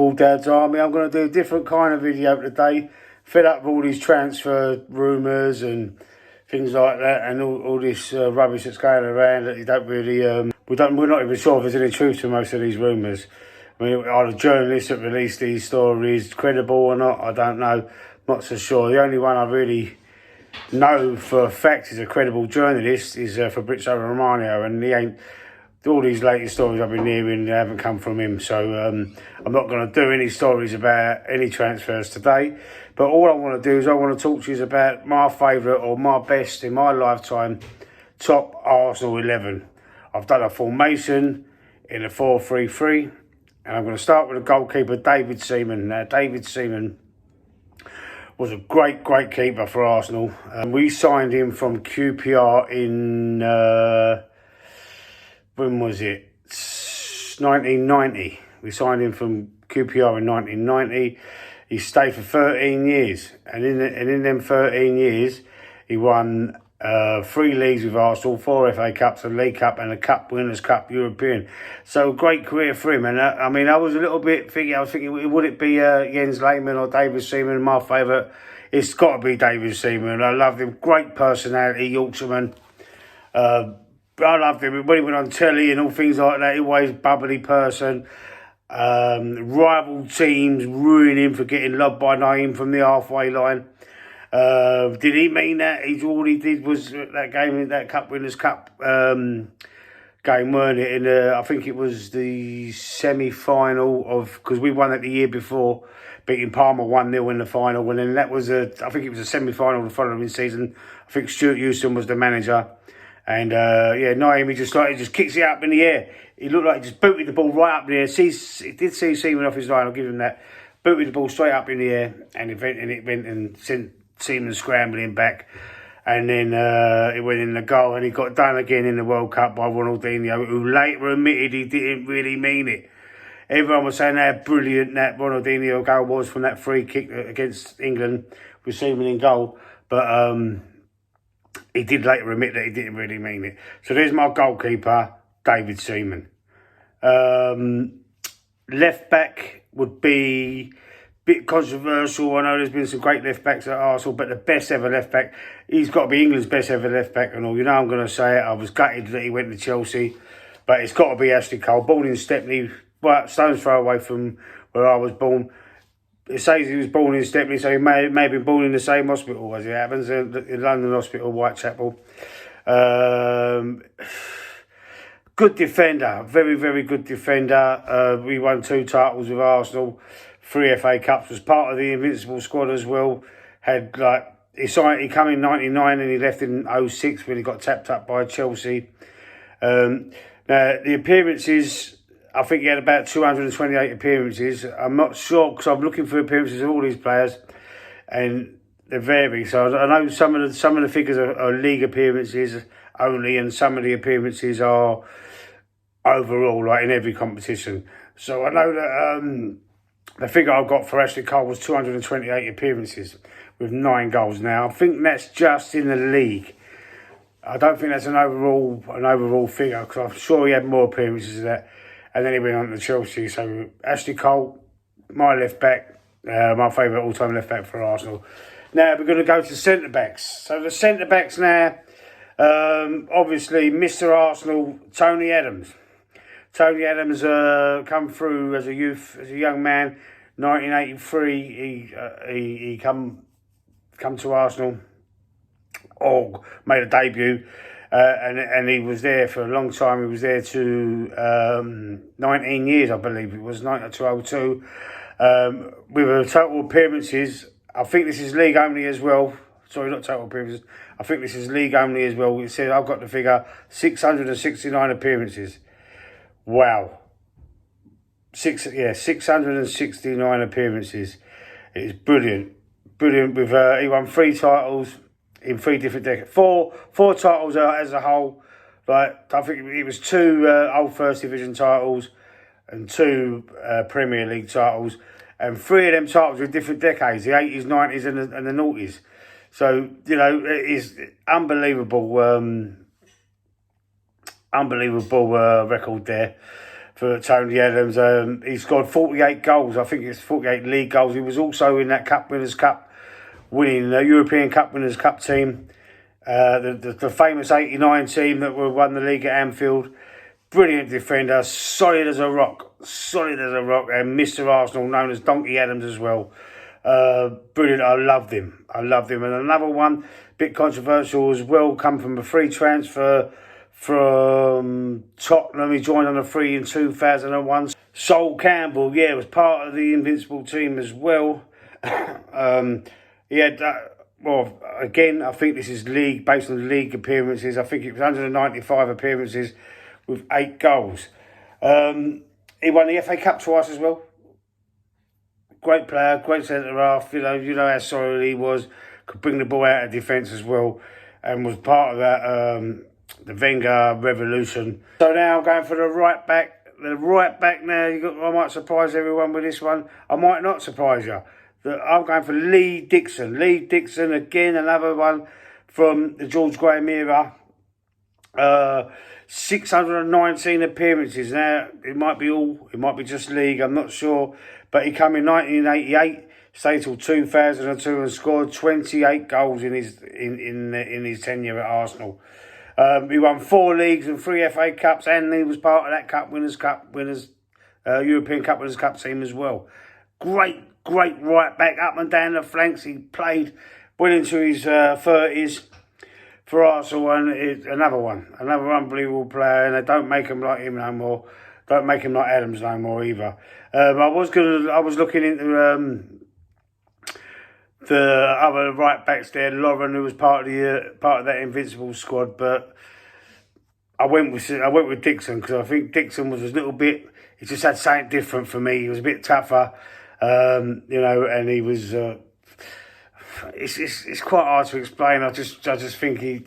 Football Dad's Army. I'm going to do a different kind of video today. Fed up with all these transfer rumours and things like that, and all this rubbish that's going around that you don't really, we're not even sure if there's any truth to most of these rumours. I mean, are the journalists that release these stories credible or not? I don't know. Not so sure. The only one I really know for a fact is a credible journalist is Fabrizio Romano, and he ain't. All these latest stories I've been hearing, they haven't come from him. So I'm not going to do any stories about any transfers today. But all I want to do is I want to talk to you about my favourite or my best in my lifetime top Arsenal 11. I've done a formation in a 4-3-3. And I'm going to start with the goalkeeper, David Seaman. Now, David Seaman was a great keeper for Arsenal. We signed him from QPR in... when was it? 1990. We signed him from QPR in 1990. He stayed for 13 years. And in them 13 years, he won 3 leagues with Arsenal, 4 FA Cups, a League Cup and a Cup Winners' Cup European. So great career for him. And I mean, I was a little bit thinking, would it be Jens Lehmann or David Seaman? My favourite, it's got to be David Seaman. I loved him. Great personality, Yorkshireman. I loved him when he went on telly and all things like that. He always bubbly person. Rival teams ruin him for getting lobbed by Naeem from the halfway line. Did he mean that? All he did was that game, that Cup Winners' Cup game, weren't it? I think it was the semi-final of, because we won it the year before, beating Parma 1-0 in the final. And then that was I think it was a semi-final the following season. I think Stuart Houston was the manager. And, Naeem, he just kicks it up in the air. He looked like he just booted the ball right up in the air. He did see Seaman off his line, I'll give him that. Booted the ball straight up in the air, and it went and sent Seaman scrambling back. And then it went in the goal, and he got done again in the World Cup by Ronaldinho, who later admitted he didn't really mean it. Everyone was saying how brilliant that Ronaldinho goal was from that free kick against England with Seaman in goal. But... he did later admit that he didn't really mean it. So there's my goalkeeper, David Seaman. Left back would be a bit controversial. I know there's been some great left backs at Arsenal, but the best ever left back, he's got to be England's best ever left back and all. You know I'm going to say it. I was gutted that he went to Chelsea, but it's got to be Ashley Cole. Born in Stepney, well, stone's throw away from where I was born. It says he was born in Stepney, so he may have been born in the same hospital as it happens, in London Hospital, Whitechapel. Good defender, very good defender. We won 2 titles with Arsenal, 3 FA Cups, was part of the Invincible squad as well. He came in 99 and he left in 06 when he got tapped up by Chelsea. Now, the appearances... I think he had about 228 appearances. I'm not sure because I'm looking for appearances of all these players, and they vary. So I know some of the figures are league appearances only, and some of the appearances are overall, like in every competition. So I know that the figure I've got for Ashley Cole was 228 appearances with 9 goals. Now I think that's just in the league. I don't think that's an overall figure because I'm sure he had more appearances than that. And then he went on to Chelsea. So Ashley Cole, my left back, my favourite all-time left back for Arsenal. Now we're going to go to centre-backs. So the centre-backs now, obviously Mr. Arsenal, Tony Adams. Tony Adams come through as a youth, as a young man. 1983, he come to Arsenal, or made a debut. And he was there for a long time. He was there to 19 years, I believe it was, 1902. With a total appearances, I think this is league only as well. Sorry, not total appearances. I think this is league only as well. It said, I've got the figure, 669 appearances. Wow. 669 appearances. It's brilliant. Brilliant. With he won 3 titles. In 3 different decades, four titles as a whole. Like I think it was 2 old First Division titles and 2 Premier League titles, and 3 of them titles were different decades: the 80s, 90s, and the noughties. So you know it is unbelievable record there for Tony Adams. He scored 48 goals. I think it's 48 league goals. He was also in that Cup Winners' Cup, winning the European Cup Winners' Cup team. The famous 89 team that won the league at Anfield. Brilliant defender, solid as a rock, and Mr. Arsenal, known as Donkey Adams as well. Brilliant, I loved him. And another one, bit controversial as well, come from a free transfer from Tottenham. He joined on a free in 2001. Sol Campbell, was part of the Invincible team as well. Well, again, I think this is league, based on league appearances. I think it was 195 appearances with 8 goals. He won the FA Cup twice as well. Great player, great centre-half. You know how solid he was. Could bring the ball out of defence as well. And was part of that, the Wenger revolution. So now I'm going for the right back. The right back now, I might surprise everyone with this one. I might not surprise you. I'm going for Lee Dixon. Lee Dixon, again, another one from the George Graham era. 619 appearances. Now, it might be just league, I'm not sure. But he came in 1988, stayed till 2002 and scored 28 goals in his tenure at Arsenal. He won 4 leagues and 3 FA Cups, and he was part of that European Cup Winners' Cup team as well. Great right back, up and down the flanks. He played well into his 30s for Arsenal, and another unbelievable player. And they don't make him like him no more. Don't make him like Adams no more either. I was looking into the other right backs there, Lauren, who was part of that Invincible squad, but I went with Dixon, because I think Dixon was a little bit. He just had something different for me. He was a bit tougher. And he was. It's quite hard to explain. I just think he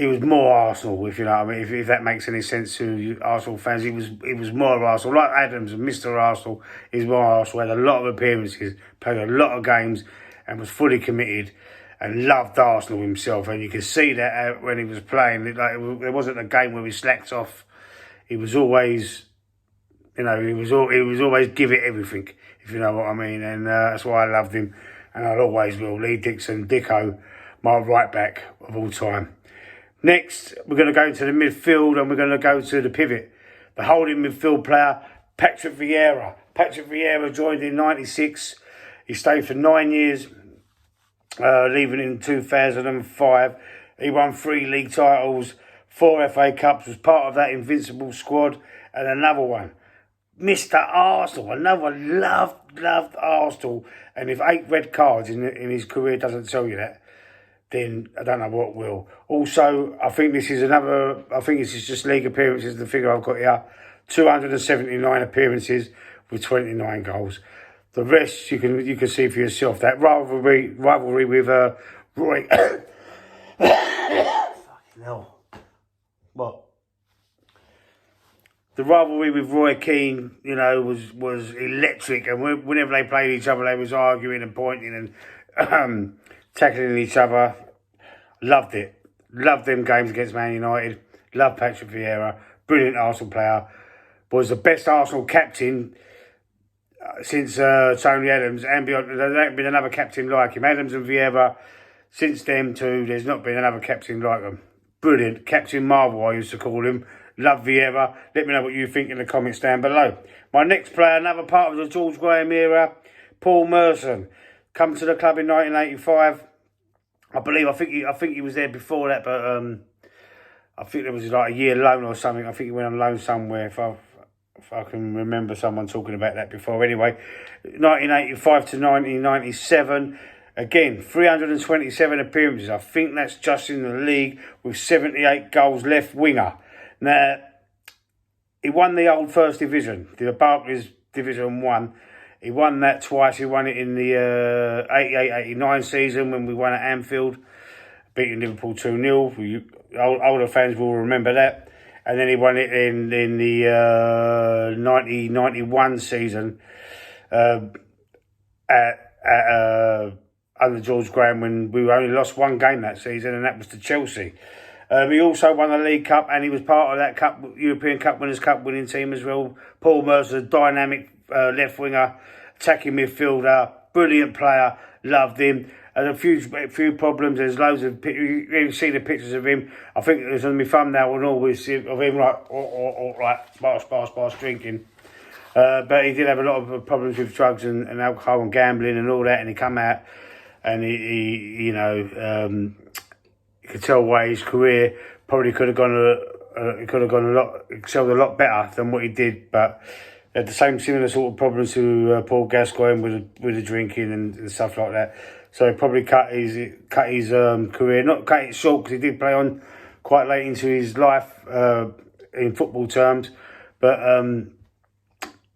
was more Arsenal, if you know what I mean. If that makes any sense to you Arsenal fans, he was more Arsenal. Like Adams and Mr. Arsenal, he's more Arsenal. Had a lot of appearances, played a lot of games, and was fully committed and loved Arsenal himself. And you can see that when he was playing. There wasn't a game where he slacked off. He was always. He was always give it everything, if you know what I mean, and that's why I loved him, and I'll always will. Lee Dixon, Dicko, my right back of all time. Next, we're going to go into the midfield, and we're going to go to the pivot, the holding midfield player, Patrick Vieira. Patrick Vieira joined in '96. He stayed for 9 years, leaving in 2005. He won 3 league titles, 4 FA Cups, was part of that Invincible squad, and another one. Mr. Arsenal, another loved Arsenal, and if 8 red cards in his career doesn't tell you that, then I don't know what will. Also, I think this is just league appearances, the figure I've got here, 279 appearances with 29 goals. The rest you can see for yourself. That rivalry with Roy. Fucking hell. What? The rivalry with Roy Keane, was electric, and whenever they played each other, they was arguing and pointing and tackling each other. Loved it. Loved them games against Man United. Loved Patrick Vieira. Brilliant Arsenal player. Was the best Arsenal captain since Tony Adams and beyond. There hasn't been another captain like him. Adams and Vieira, since them two, there's not been another captain like them. Brilliant. Captain Marvel, I used to call him. Love Vieira. Let me know what you think in the comments down below. My next player, another part of the George Graham era, Paul Merson. Come to the club in 1985. I think he was there before that, but I think there was like a year loan or something. I think he went on loan somewhere, if I can remember someone talking about that before. Anyway, 1985 to 1997. Again, 327 appearances. I think that's just in the league, with 78 goals, left winger. Now, he won the old First Division, the Barclays Division 1. He won that twice. He won it in the 88-89 season when we won at Anfield, beating Liverpool 2-0. Older fans will remember that. And then he won it in the 90-91 season under George Graham, when we only lost 1 game that season, and that was to Chelsea. He also won the League Cup, and he was part of that Cup, European Cup Winners' Cup winning team as well. Paul Mercer, a dynamic left winger, attacking midfielder, brilliant player, loved him. And a few problems. There's loads of you see the pictures of him. I think it was on my thumbnail and always of him like sparse drinking. But he did have a lot of problems with drugs and alcohol and gambling and all that. And he come out and he you know, you could tell why his career probably could have gone excelled a lot better than what he did. But had the similar sort of problems to Paul Gascoigne with the drinking and stuff like that. So he probably cut his career, not cut it short, because he did play on quite late into his life in football terms, but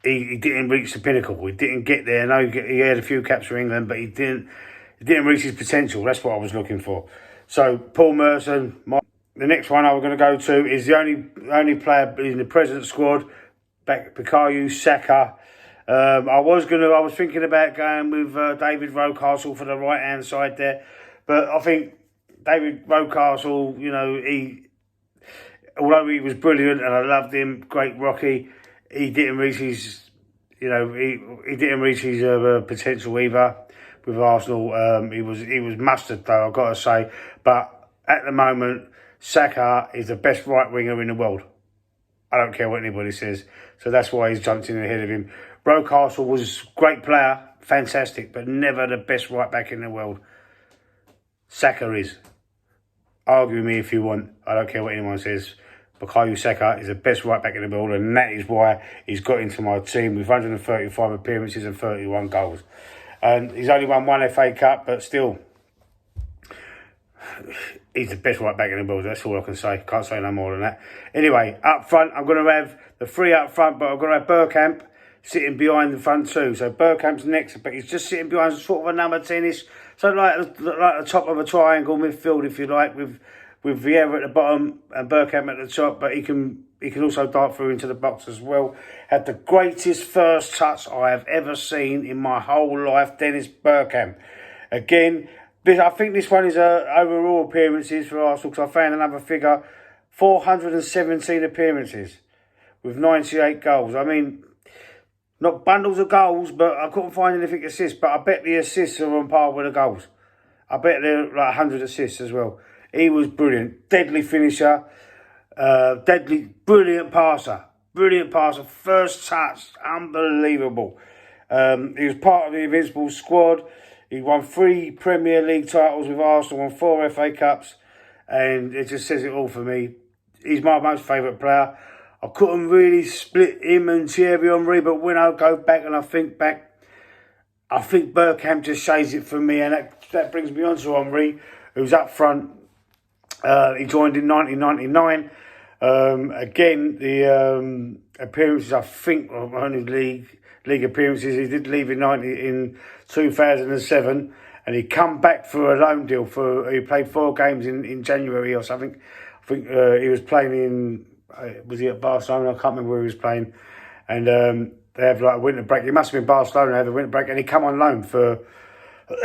he didn't reach the pinnacle. He didn't get there. I know he had a few caps for England, but he didn't reach his potential. That's what I was looking for. So Paul Merson. The next one I was going to go to is the only player in the present squad, Bukayo Saka. I was thinking about going with David Rocastle for the right hand side there, but I think David Rocastle, you know, although he was brilliant and I loved him, great Rocky, he didn't reach his, you know, he didn't reach his potential either with Arsenal. He was mustard though, I've got to say, but at the moment Saka is the best right winger in the world. I don't care what anybody says, so that's why he's jumped in ahead of him. Rocastle was a great player, fantastic, but never the best right back in the world. Saka is. Argue with me if you want. I don't care what anyone says. Bukayo Saka is the best right back in the world, and that is why he's got into my team with 135 appearances and 31 goals. And he's only won one FA Cup, but still, he's the best right back in the world. That's all I can say. Can't say no more than that. Anyway, up front, I'm going to have the three up front, but I'm going to have Bergkamp sitting behind the front two. So Bergkamp's next, but he's just sitting behind sort of a number 10-ish. So like the top of a triangle midfield, if you like, with Vieira at the bottom and Bergkamp at the top. But he can also dart through into the box as well. Had the greatest first touch I have ever seen in my whole life, Dennis Bergkamp. Again, I think this one is overall appearances for Arsenal, because I found another figure, 417 appearances with 98 goals. I mean, not bundles of goals, but I couldn't find anything assists. But I bet the assists are on par with the goals. I bet they're like 100 assists as well. He was brilliant. Deadly finisher. Brilliant passer. First touch, unbelievable. He was part of the Invincible squad. He won 3 Premier League titles with Arsenal and 4 FA Cups. And it just says it all for me. He's my most favourite player. I couldn't really split him and Thierry Henry, but when I go back and I think back, I think Bergkamp just shades it for me, and that brings me on to Henry, who's up front. He joined in 1999. Again, the appearances, I think, were only league appearances. He did leave in 2007, and he come back for a loan deal. He played 4 games in January or something. I think he was playing in. Was he at Barcelona? I can't remember where he was playing. And they have like a winter break. It must have been Barcelona. They had a winter break, and he come on loan for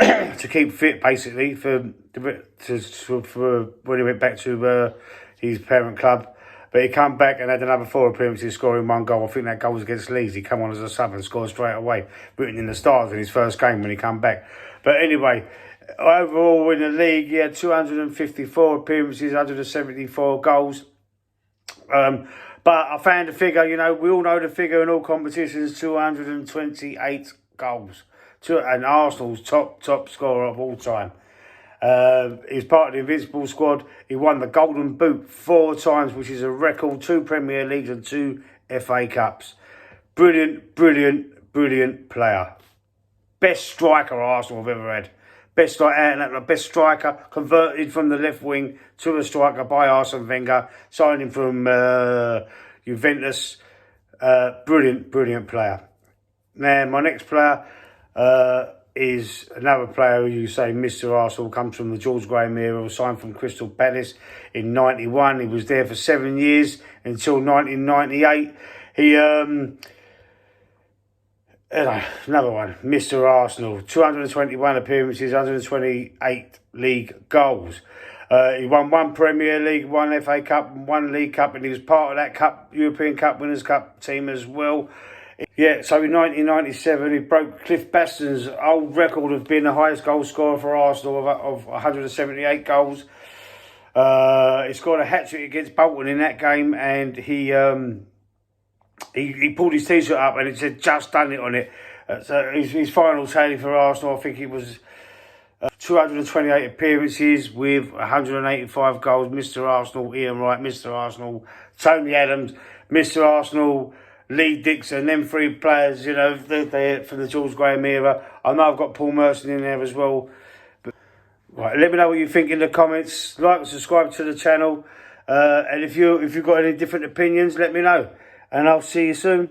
to keep fit, basically, for when he went back to his parent club. But he come back and had another 4 appearances, scoring 1 goal. I think that goal was against Leeds. He come on as a sub and scored straight away, written in the stars in his first game when he come back. But anyway, overall in the league, he had 254 appearances, 174 goals. But I found the figure, you know, we all know the figure in all competitions, 228 goals. And Arsenal's top scorer of all time. He's part of the Invincible squad. He won the Golden Boot 4 times, which is a record, 2 Premier Leagues and 2 FA Cups. Brilliant player. Best striker Arsenal have ever had. Best striker, converted from the left wing to a striker by Arsene Wenger, signed him from Juventus. Brilliant player. Now, my next player is another player who you say Mr. Arsenal, comes from the George Graham era, was signed from Crystal Palace in 91. He was there for 7 years until 1998. Another one, Mr. Arsenal, 221 appearances, 128 league goals. He won one Premier League, one FA Cup, and one League Cup, and he was part of that Cup, European Cup Winners' Cup team as well. Yeah, so in 1997, he broke Cliff Baston's old record of being the highest goal scorer for Arsenal of 178 goals. He scored a hat-trick against Bolton in that game, and he pulled his t-shirt up and it said "just done it" on it. So his final tally for Arsenal, I think it was 228 appearances with 185 goals. Mr. Arsenal, Ian Wright, Mr. Arsenal, Tony Adams, Mr. Arsenal, Lee Dixon, them three players, you know, they're from the George Graham era. I know I've got Paul Merson in there as well. But, right, let me know what you think in the comments. Like and subscribe to the channel. And if you've got any different opinions, let me know. And I'll see you soon.